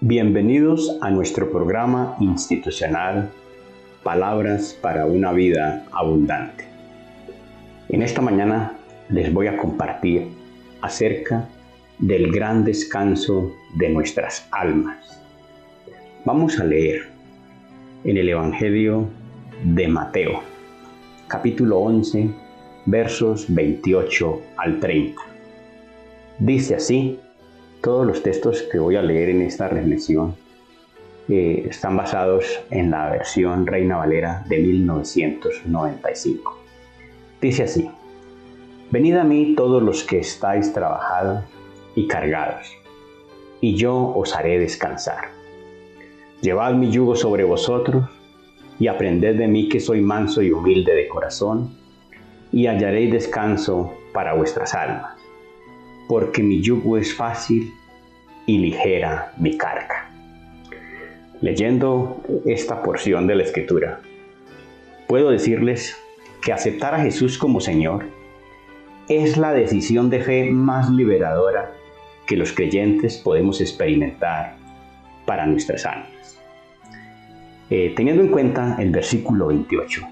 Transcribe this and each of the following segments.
Bienvenidos a nuestro programa institucional Palabras para una vida abundante. En esta mañana les voy a compartir acerca del gran descanso de nuestras almas. Vamos a leer en el Evangelio de Mateo, capítulo 11, versos 28 al 30. Dice así. Todos los textos que voy a leer en esta reflexión están basados en la versión Reina Valera de 1995. Dice así: Venid a mí todos los que estáis trabajados y cargados, y yo os haré descansar. Llevad mi yugo sobre vosotros, y aprended de mí que soy manso y humilde de corazón, y hallaréis descanso para vuestras almas. Porque mi yugo es fácil y ligera mi carga. Leyendo esta porción de la Escritura, puedo decirles que aceptar a Jesús como Señor es la decisión de fe más liberadora que los creyentes podemos experimentar para nuestras almas. Teniendo en cuenta el versículo 28,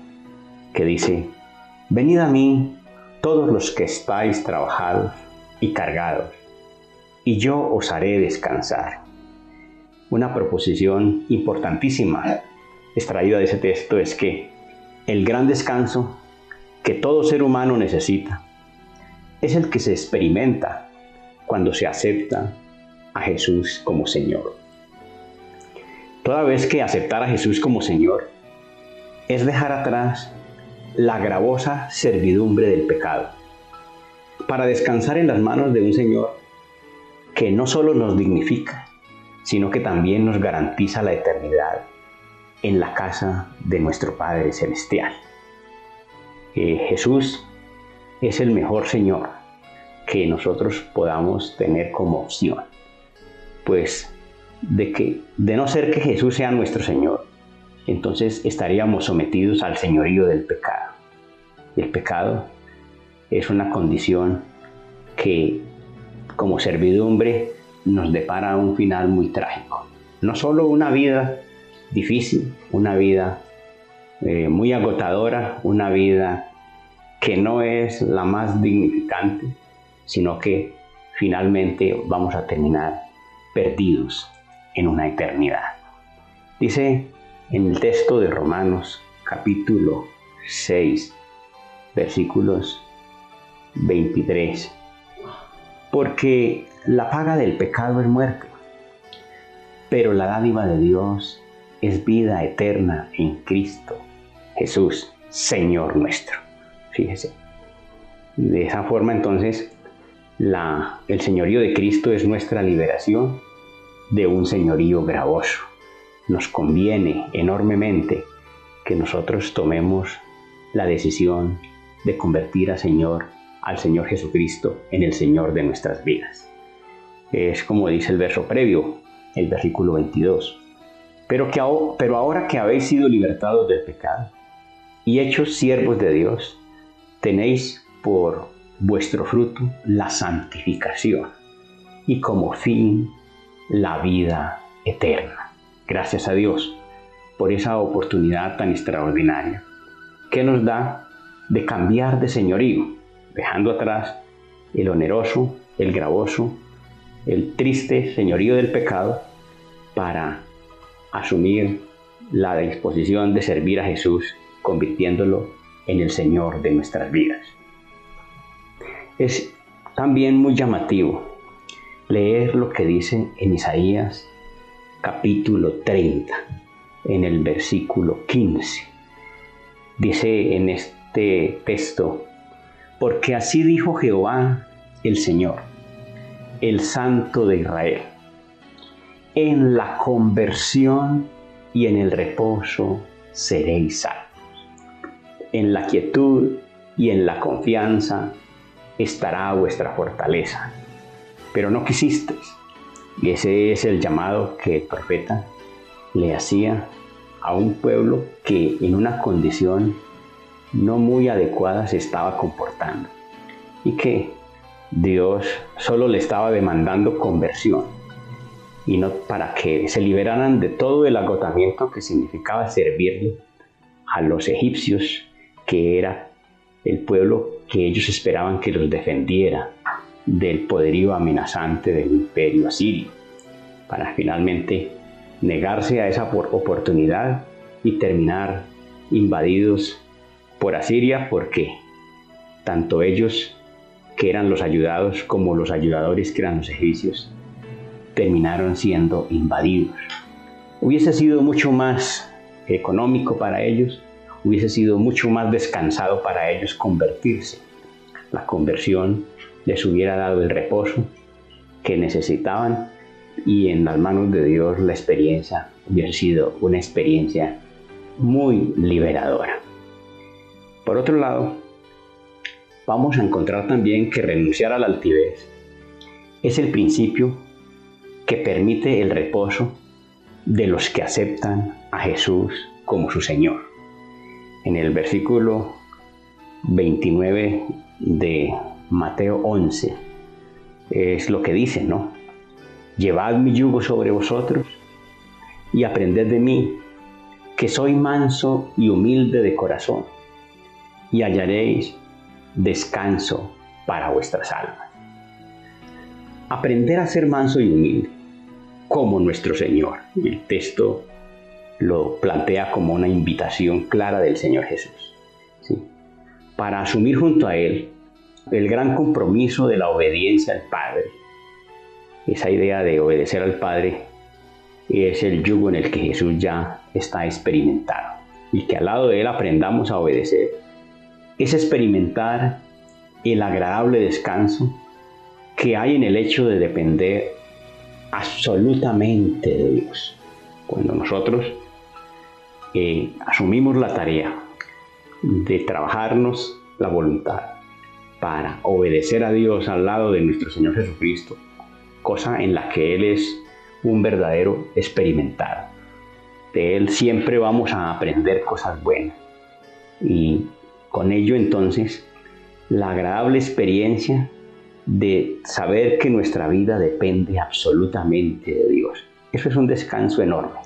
que dice: Venid a mí todos los que estáis trabajados y cargados, y yo os haré descansar. Una proposición importantísima extraída de ese texto es que el gran descanso que todo ser humano necesita es el que se experimenta cuando se acepta a Jesús como Señor. Toda vez que aceptar a Jesús como Señor es dejar atrás la gravosa servidumbre del pecado, para descansar en las manos de un Señor que no solo nos dignifica, sino que también nos garantiza la eternidad en la casa de nuestro Padre Celestial. Jesús es el mejor Señor que nosotros podamos tener como opción, pues de no ser que Jesús sea nuestro Señor, entonces estaríamos sometidos al señorío del pecado. Y el pecado es una condición que, como servidumbre, nos depara un final muy trágico. No solo una vida difícil, una vida muy agotadora, una vida que no es la más dignificante, sino que finalmente vamos a terminar perdidos en una eternidad. Dice en el texto de Romanos, capítulo 6, versículos 23: Porque la paga del pecado es muerte, pero la dádiva de Dios es vida eterna en Cristo Jesús, Señor nuestro. Fíjese. De esa forma, entonces, el señorío de Cristo es nuestra liberación de un señorío gravoso. Nos conviene enormemente que nosotros tomemos la decisión de convertir al Señor Jesucristo en el Señor de nuestras vidas. Es como dice el verso previo, el versículo 22. Pero ahora que habéis sido libertados del pecado y hechos siervos de Dios, tenéis por vuestro fruto la santificación y como fin la vida eterna. Gracias a Dios por esa oportunidad tan extraordinaria que nos da de cambiar de señorío, dejando atrás el oneroso, el gravoso, el triste señorío del pecado, para asumir la disposición de servir a Jesús, convirtiéndolo en el Señor de nuestras vidas. Es también muy llamativo leer lo que dice en Isaías capítulo 30, en el versículo 15. Dice en este texto: Porque así dijo Jehová el Señor, el Santo de Israel: en la conversión y en el reposo seréis salvos. En la quietud y en la confianza estará vuestra fortaleza. Pero no quisisteis. Y ese es el llamado que el profeta le hacía a un pueblo que en una condición no muy adecuada se estaba comportando, y que Dios solo le estaba demandando conversión, y no para que se liberaran de todo el agotamiento que significaba servirle a los egipcios, que era el pueblo que ellos esperaban que los defendiera del poderío amenazante del imperio asirio, para finalmente negarse a esa oportunidad y terminar invadidos por Asiria, porque tanto ellos, que eran los ayudados, como los ayudadores, que eran los egipcios, terminaron siendo invadidos. Hubiese sido mucho más económico para ellos, hubiese sido mucho más descansado para ellos convertirse. La conversión les hubiera dado el reposo que necesitaban, y en las manos de Dios la experiencia hubiera sido una experiencia muy liberadora. Por otro lado, vamos a encontrar también que renunciar a la altivez es el principio que permite el reposo de los que aceptan a Jesús como su Señor. En el versículo 29 de Mateo 11 es lo que dice, ¿no? Llevad mi yugo sobre vosotros y aprended de mí, que soy manso y humilde de corazón, y hallaréis descanso para vuestras almas. Aprender a ser manso y humilde, como nuestro Señor. El texto lo plantea como una invitación clara del Señor Jesús, ¿sí? Para asumir junto a Él el gran compromiso de la obediencia al Padre. Esa idea de obedecer al Padre es el yugo en el que Jesús ya está experimentado, y que al lado de Él aprendamos a obedecer. Es experimentar el agradable descanso que hay en el hecho de depender absolutamente de Dios. Cuando nosotros asumimos la tarea de trabajarnos la voluntad para obedecer a Dios al lado de nuestro Señor Jesucristo, cosa en la que Él es un verdadero experimentado. De Él siempre vamos a aprender cosas buenas, y con ello entonces la agradable experiencia de saber que nuestra vida depende absolutamente de Dios. Eso es un descanso enorme.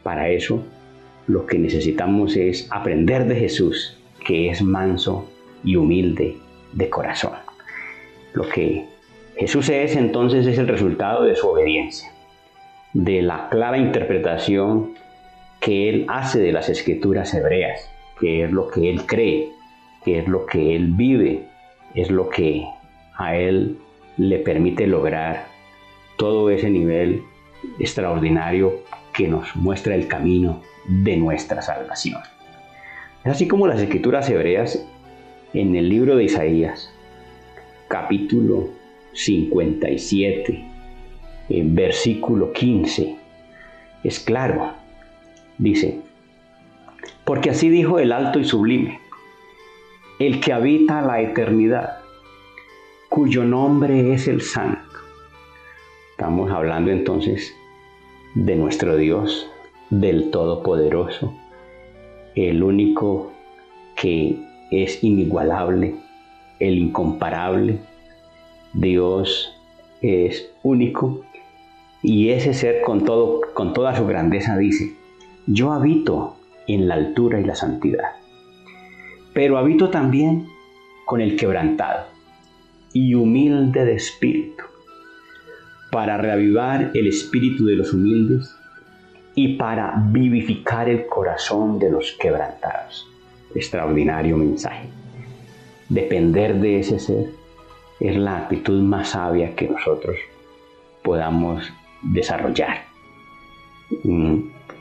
Para eso lo que necesitamos es aprender de Jesús, que es manso y humilde de corazón. Lo que Jesús es entonces es el resultado de su obediencia, de la clara interpretación que Él hace de las Escrituras hebreas, que es lo que Él cree, que es lo que Él vive, es lo que a Él le permite lograr todo ese nivel extraordinario que nos muestra el camino de nuestra salvación. Es así como las Escrituras hebreas en el libro de Isaías, capítulo 57, versículo 15, es claro. Dice: porque así dijo el alto y sublime, el que habita la eternidad, cuyo nombre es el Santo. Estamos hablando entonces de nuestro Dios, del Todopoderoso, el único que es inigualable, el incomparable. Dios es único, y ese ser con toda su grandeza dice: yo habito en la altura y la santidad, pero habito también con el quebrantado y humilde de espíritu, para reavivar el espíritu de los humildes y para vivificar el corazón de los quebrantados. Extraordinario mensaje. Depender de ese ser es la actitud más sabia que nosotros podamos desarrollar.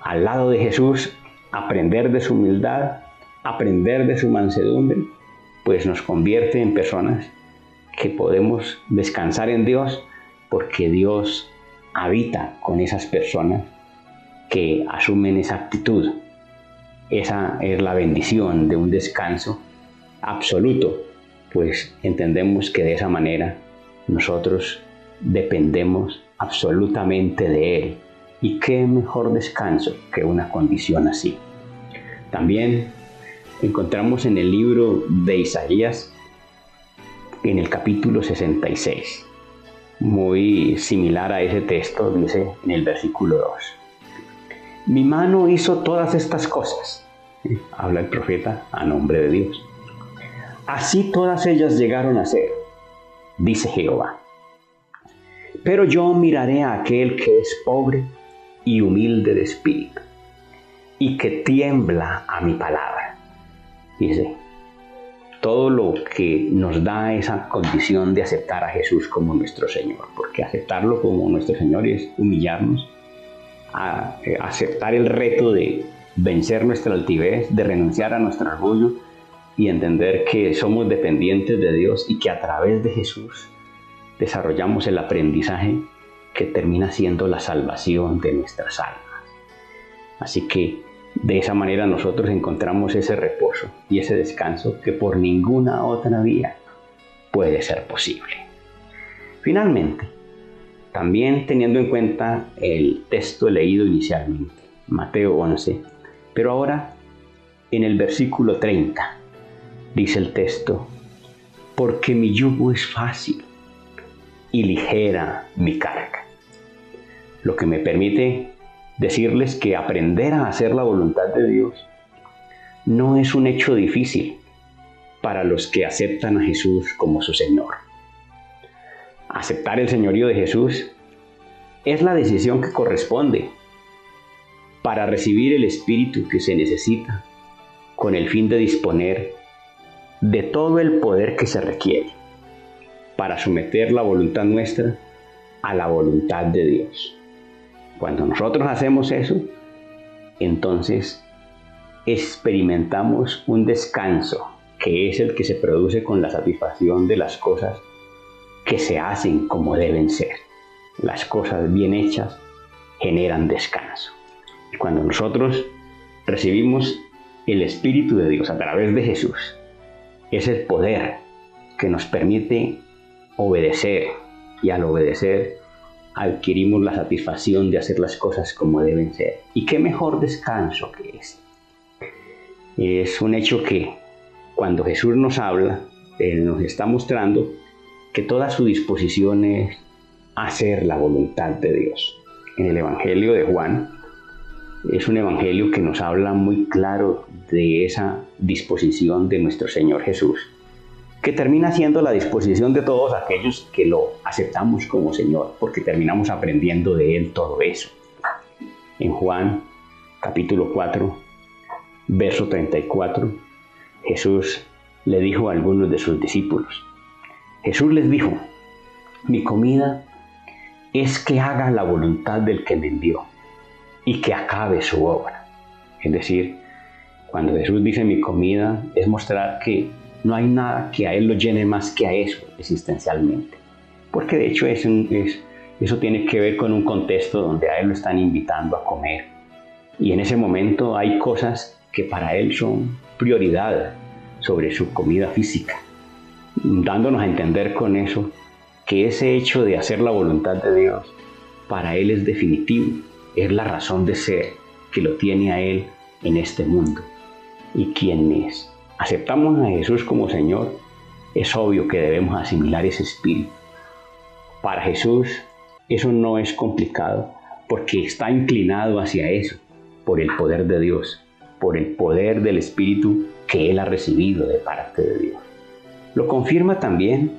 Al lado de Jesús, aprender de su humildad, aprender de su mansedumbre, pues nos convierte en personas que podemos descansar en Dios, porque Dios habita con esas personas que asumen esa actitud. Esa es la bendición de un descanso absoluto, pues entendemos que de esa manera nosotros dependemos absolutamente de Él. Y qué mejor descanso que una condición así. También encontramos en el libro de Isaías, en el capítulo 66, muy similar a ese texto, dice en el versículo 2. Mi mano hizo todas estas cosas. Habla el profeta a nombre de Dios. Así todas ellas llegaron a ser, dice Jehová. Pero yo miraré a aquel que es pobre y humilde de espíritu, y que tiembla a mi palabra. Dice, todo lo que nos da esa condición de aceptar a Jesús como nuestro Señor, porque aceptarlo como nuestro Señor es humillarnos, a aceptar el reto de vencer nuestra altivez, de renunciar a nuestro orgullo y entender que somos dependientes de Dios y que a través de Jesús desarrollamos el aprendizaje que termina siendo la salvación de nuestras almas. Así que de esa manera nosotros encontramos ese reposo y ese descanso que por ninguna otra vía puede ser posible. Finalmente, también teniendo en cuenta el texto leído inicialmente, Mateo 11, pero ahora en el versículo 30 dice el texto, porque mi yugo es fácil y ligera mi carga. Lo que me permite decirles que aprender a hacer la voluntad de Dios no es un hecho difícil para los que aceptan a Jesús como su Señor. Aceptar el señorío de Jesús es la decisión que corresponde para recibir el Espíritu que se necesita con el fin de disponer de todo el poder que se requiere para someter la voluntad nuestra a la voluntad de Dios. Cuando nosotros hacemos eso, entonces experimentamos un descanso que es el que se produce con la satisfacción de las cosas que se hacen como deben ser. Las cosas bien hechas generan descanso. Y cuando nosotros recibimos el Espíritu de Dios a través de Jesús, es el poder que nos permite obedecer, y al obedecer adquirimos la satisfacción de hacer las cosas como deben ser. Y qué mejor descanso que ese. Es un hecho que cuando Jesús nos habla, Él nos está mostrando que toda su disposición es hacer la voluntad de Dios. En el Evangelio de Juan, es un evangelio que nos habla muy claro de esa disposición de nuestro Señor Jesús, que termina siendo la disposición de todos aquellos que lo aceptamos como Señor, porque terminamos aprendiendo de Él todo eso. En Juan, capítulo 4, verso 34, Jesús le dijo a algunos de sus discípulos, Jesús les dijo, mi comida es que haga la voluntad del que me envió y que acabe su obra. Es decir, cuando Jesús dice mi comida, es mostrar que no hay nada que a Él lo llene más que a eso existencialmente. Porque de hecho eso tiene que ver con un contexto donde a Él lo están invitando a comer. Y en ese momento hay cosas que para Él son prioridad sobre su comida física. Dándonos a entender con eso que ese hecho de hacer la voluntad de Dios para Él es definitivo. Es la razón de ser que lo tiene a Él en este mundo. Y quienes aceptamos a Jesús como Señor, es obvio que debemos asimilar ese espíritu. Para Jesús eso no es complicado porque está inclinado hacia eso, por el poder de Dios, por el poder del Espíritu que Él ha recibido de parte de Dios. Lo confirma también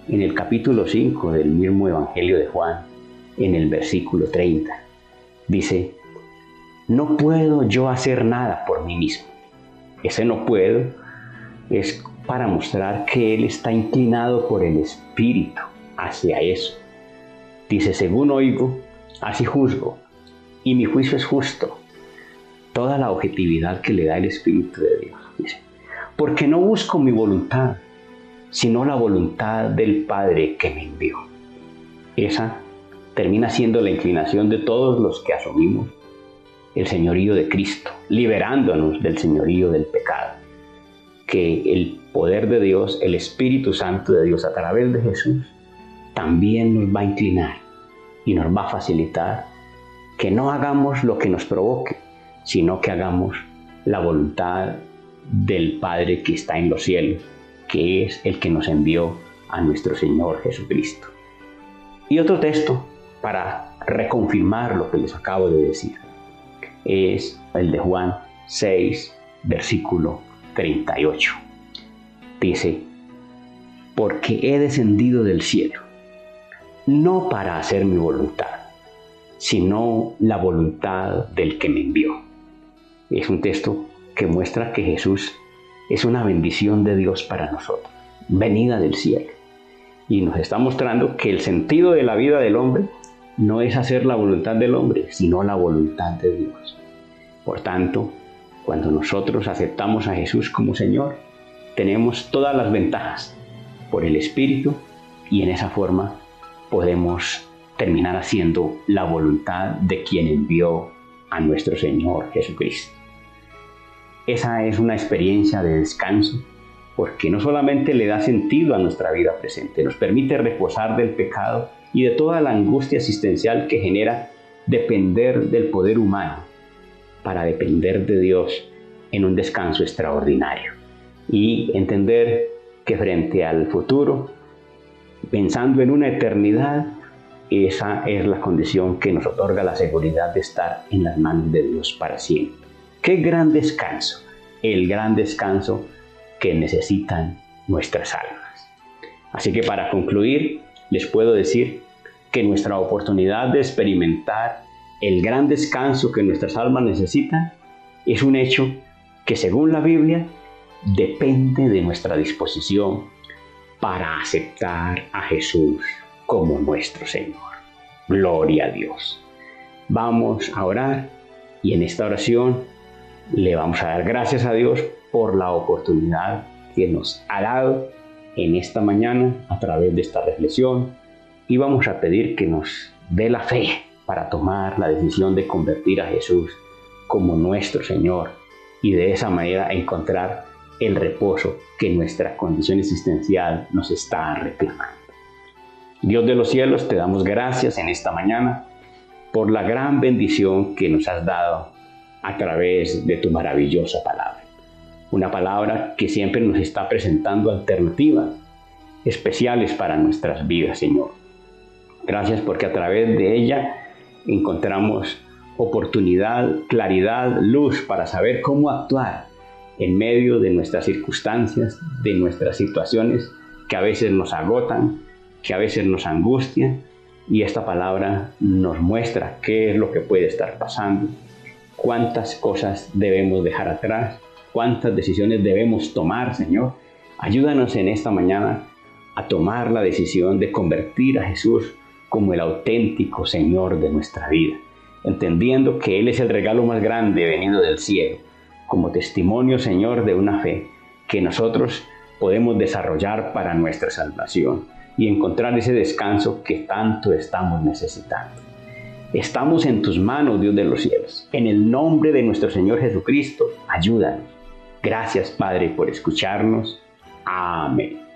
en el capítulo 5 del mismo Evangelio de Juan, en el versículo 30. Dice, no puedo yo hacer nada por mí mismo. Ese no puedo es para mostrar que Él está inclinado por el Espíritu hacia eso. Dice, según oigo, así juzgo, y mi juicio es justo. Toda la objetividad que le da el Espíritu de Dios. Dice, porque no busco mi voluntad, sino la voluntad del Padre que me envió. Esa termina siendo la inclinación de todos los que asumimos el señorío de Cristo, liberándonos del señorío del pecado. Que el poder de Dios, el Espíritu Santo de Dios a través de Jesús, también nos va a inclinar y nos va a facilitar que no hagamos lo que nos provoque, sino que hagamos la voluntad del Padre que está en los cielos, que es el que nos envió a nuestro Señor Jesucristo. Y otro texto para reconfirmar lo que les acabo de decir es el de Juan 6, versículo 38. Dice: porque he descendido del cielo, no para hacer mi voluntad, sino la voluntad del que me envió. Es un texto que muestra que Jesús es una bendición de Dios para nosotros, venida del cielo. Y nos está mostrando que el sentido de la vida del hombre no es hacer la voluntad del hombre, sino la voluntad de Dios. Por tanto, cuando nosotros aceptamos a Jesús como Señor, tenemos todas las ventajas por el Espíritu, y en esa forma podemos terminar haciendo la voluntad de quien envió a nuestro Señor Jesucristo. Esa es una experiencia de descanso, porque no solamente le da sentido a nuestra vida presente, nos permite reposar del pecado y de toda la angustia existencial que genera depender del poder humano para depender de Dios en un descanso extraordinario, y entender que frente al futuro, pensando en una eternidad, esa es la condición que nos otorga la seguridad de estar en las manos de Dios para siempre. ¡Qué gran descanso! El gran descanso que necesitan nuestras almas. Así que para concluir, les puedo decir que nuestra oportunidad de experimentar el gran descanso que nuestras almas necesitan es un hecho que, según la Biblia, depende de nuestra disposición para aceptar a Jesús como nuestro Señor. Gloria a Dios. Vamos a orar, y en esta oración le vamos a dar gracias a Dios por la oportunidad que nos ha dado en esta mañana a través de esta reflexión, y vamos a pedir que nos dé la fe para tomar la decisión de convertir a Jesús como nuestro Señor, y de esa manera encontrar el reposo que nuestra condición existencial nos está reclamando. Dios de los cielos, te damos gracias en esta mañana por la gran bendición que nos has dado a través de tu maravillosa palabra. Una palabra que siempre nos está presentando alternativas especiales para nuestras vidas, Señor. Gracias porque a través de ella encontramos oportunidad, claridad, luz para saber cómo actuar en medio de nuestras circunstancias, de nuestras situaciones que a veces nos agotan, que a veces nos angustian, y esta palabra nos muestra qué es lo que puede estar pasando, cuántas cosas debemos dejar atrás, cuántas decisiones debemos tomar, Señor. Ayúdanos en esta mañana a tomar la decisión de convertir a Jesús como el auténtico Señor de nuestra vida, entendiendo que Él es el regalo más grande venido del cielo, como testimonio, Señor, de una fe que nosotros podemos desarrollar para nuestra salvación y encontrar ese descanso que tanto estamos necesitando. Estamos en tus manos, Dios de los cielos. En el nombre de nuestro Señor Jesucristo, ayúdanos. Gracias, Padre, por escucharnos. Amén.